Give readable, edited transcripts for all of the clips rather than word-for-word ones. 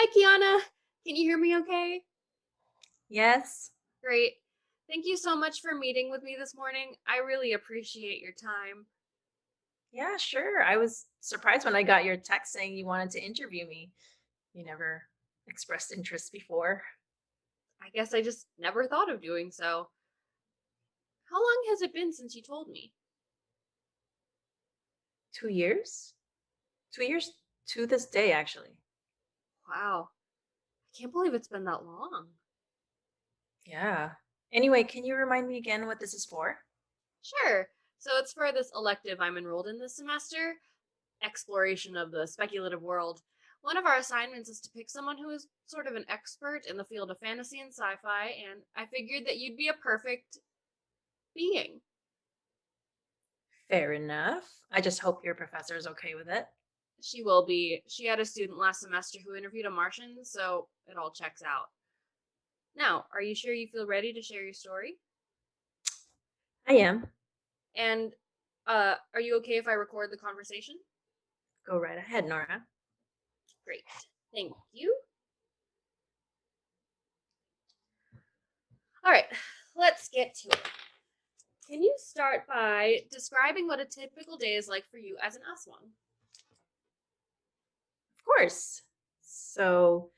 Hi, Kiana. Can you hear me okay? Yes. Great. Thank you so much for meeting with me this morning. I really appreciate your time. Yeah, sure. I was surprised when I got your text saying you wanted to interview me. You never expressed interest before. I guess I just never thought of doing so. How long has it been since you told me? 2 years? 2 years to this day, actually. Wow, I can't believe it's been that long. Yeah. Anyway, can you remind me again what this is for? Sure. So it's for this elective I'm enrolled in this semester, exploration of the speculative world. One of our assignments is to pick someone who is sort of an expert in the field of fantasy and sci fi, and I figured that you'd be a perfect being. Fair enough. I just hope your professor is okay with it. She will be. She had a student last semester who interviewed a Martian, so it all checks out. Now, are you sure you feel ready to share your story? I am. And are you okay if I record the conversation? Go right ahead, Nora. Great. Thank you. All right, let's get to it. Can you start by describing what a typical day is like for you as an Aswang? Of course. So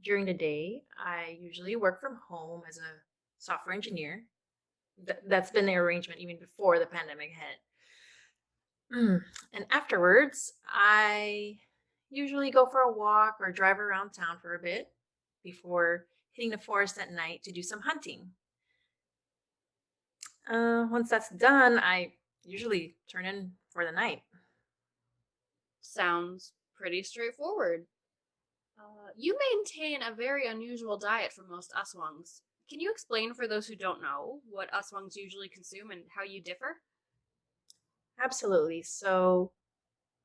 during the day, I usually work from home as a software engineer. That's been the arrangement even before the pandemic hit. Mm. And afterwards, I usually go for a walk or drive around town for a bit before hitting the forest at night to do some hunting. Once that's done, I usually turn in for the night. Sounds pretty straightforward. You maintain a very unusual diet for most Aswangs. Can you explain for those who don't know what Aswangs usually consume and how you differ? Absolutely. So,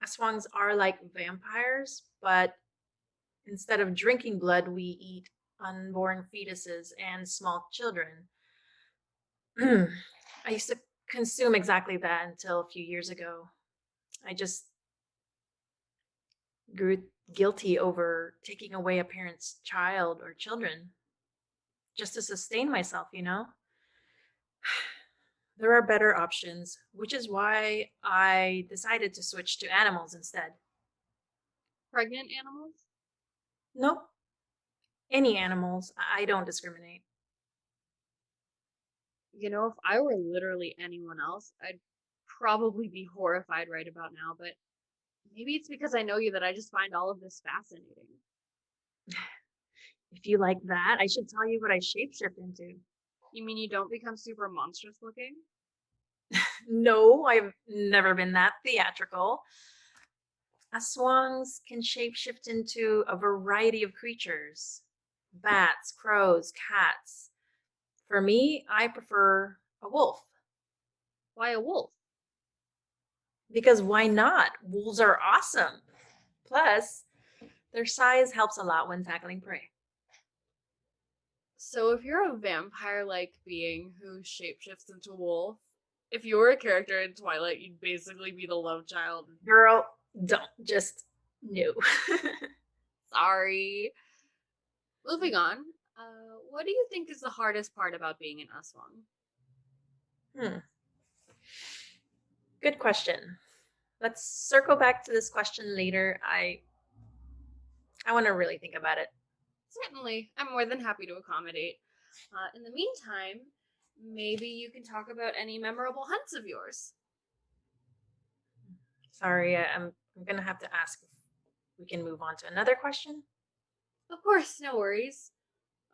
aswangs are like vampires, but instead of drinking blood, we eat unborn fetuses and small children. I used to consume exactly that until a few years ago. I just grew guilty over taking away a parent's child or children just to sustain myself. There are better options, which is why I decided to switch to animals instead. Pregnant animals? Nope, any animals. I don't discriminate. You know, if I were literally anyone else, I'd probably be horrified right about now, but maybe it's because I know you that I just find all of this fascinating. If you like that, I should tell you what I shapeshift into. You mean you don't become super monstrous looking? No, I've never been that theatrical. Aswangs can shapeshift into a variety of creatures: bats, crows, cats. For me, I prefer a wolf. Why a wolf? Because why not? Wolves are awesome. Plus, their size helps a lot when tackling prey. So if you're a vampire like being who shapeshifts into a wolf, if you were a character in Twilight, you'd basically be the love child. Girl, don't just no. Sorry. Moving on. What do you think is the hardest part about being an Aswang? Hmm. Good question. Let's circle back to this question later. I want to really think about it. Certainly, I'm more than happy to accommodate. In the meantime, maybe you can talk about any memorable hunts of yours. Sorry, I'm gonna have to ask if we can move on to another question. Of course, no worries.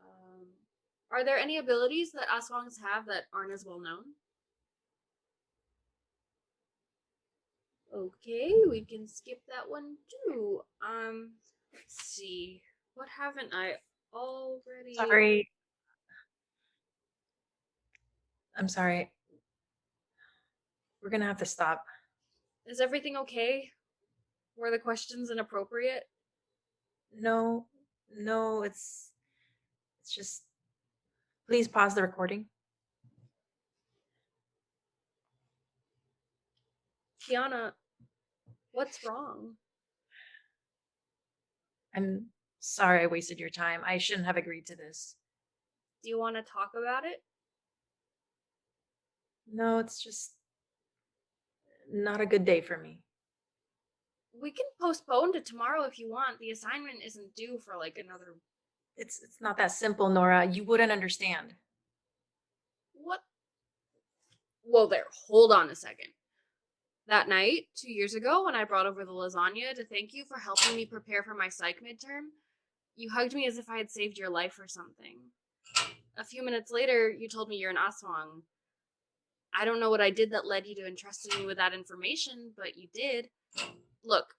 Um, are there any abilities that Aswangs have that aren't as well known? Okay, we can skip that one too. Let's see. What haven't I already? Sorry, I'm sorry. We're gonna have to stop. Is everything okay? Were the questions inappropriate? No, no, it's just please pause the recording. Kiana, what's wrong? I'm Sorry I wasted your time. I shouldn't have agreed to this. Do you want to talk about it? No, it's just not a good day for me. We can postpone to tomorrow if you want. The assignment isn't due for like another. It's not that simple, Nora. You wouldn't understand. What? Well, there, hold on a second. That night, 2 years ago, when I brought over the lasagna to thank you for helping me prepare for my psych midterm, you hugged me as if I had saved your life or something. A few minutes later, you told me you're an Aswang. I don't know what I did that led you to entrusting me with that information, but you did. Look,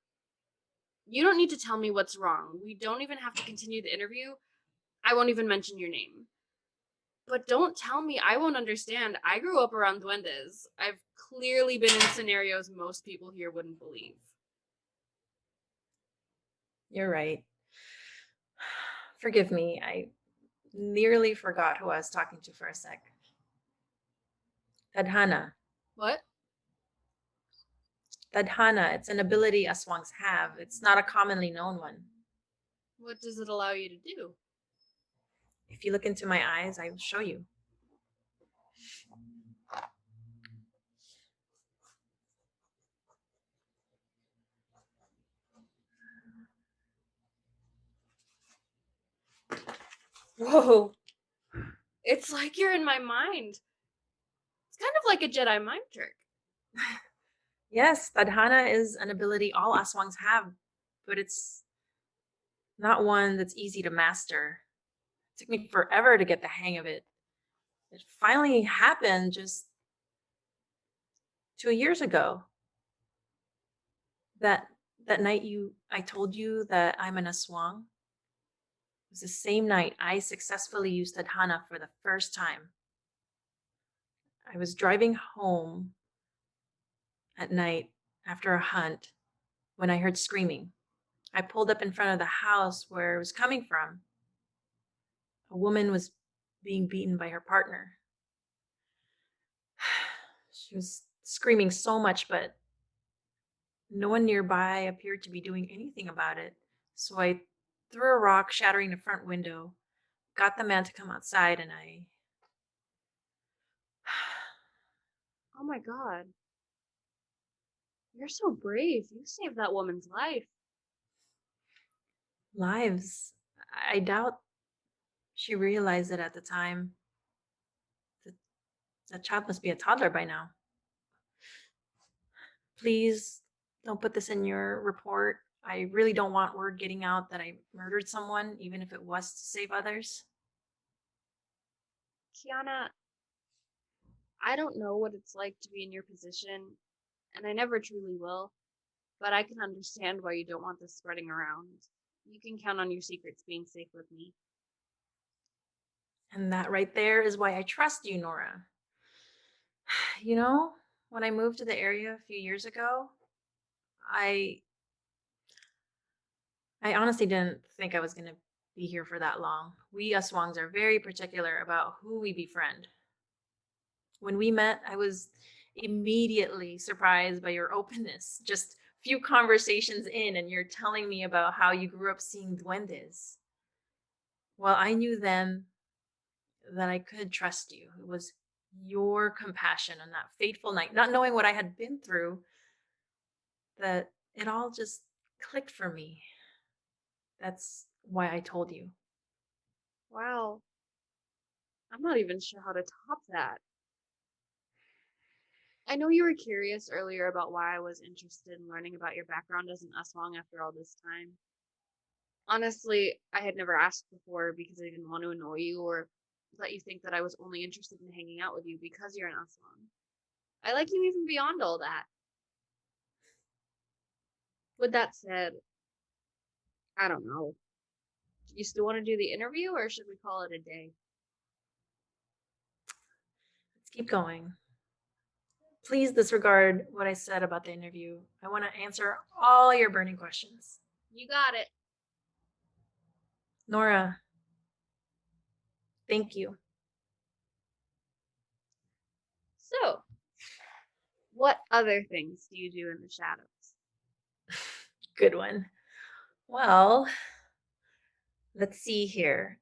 you don't need to tell me what's wrong. We don't even have to continue the interview. I won't even mention your name. But don't tell me I won't understand. I grew up around duendes. I've clearly been in scenarios most people here wouldn't believe. You're right. Forgive me. I nearly forgot who I was talking to for a sec. Tadhana. What? Tadhana, it's an ability Aswangs have. It's not a commonly known one. What does it allow you to do? If you look into my eyes, I will show you. Whoa. It's like you're in my mind. It's kind of like a Jedi mind trick. Yes, Tadhana is an ability all Aswangs have, but it's not one that's easy to master. It took me forever to get the hang of it. It finally happened just 2 years ago. That that night I told you that I'm an Aswang. It was the same night I successfully used Tadhana for the first time. I was driving home at night after a hunt when I heard screaming. I pulled up in front of the house where it was coming from. A woman was being beaten by her partner. She was screaming so much, but no one nearby appeared to be doing anything about it. So I threw a rock, shattering the front window, got the man to come outside, and I. Oh my god. You're so brave. You saved that woman's life. Lives. I doubt she realized it at the time. That that child must be a toddler by now. Please don't put this in your report. I really don't want word getting out that I murdered someone, even if it was to save others. Kiana, I don't know what it's like to be in your position, and I never truly will, but I can understand why you don't want this spreading around. You can count on your secrets being safe with me. And that right there is why I trust you, Nora. You know, when I moved to the area a few years ago, I I honestly didn't think I was going to be here for that long. We Aswangs are very particular about who we befriend. When we met, I was immediately surprised by your openness. Just few conversations in, and you're telling me about how you grew up seeing duendes. Well, I knew then that I could trust you. It was your compassion on that fateful night, not knowing what I had been through, that it all just clicked for me. That's why I told you. Wow, I'm not even sure how to top that. I know you were curious earlier about why I was interested in learning about your background as an Aswang after all this time. Honestly, I had never asked before because I didn't want to annoy you or let you think that I was only interested in hanging out with you because you're an Aswang. I like you even beyond all that. With that said, I don't know. Do you still want to do the interview or should we call it a day? Let's keep going. Please disregard what I said about the interview. I want to answer all your burning questions. You got it. Nora, thank you. So, what other things do you do in the shadows? Good one. Well, Let's see here.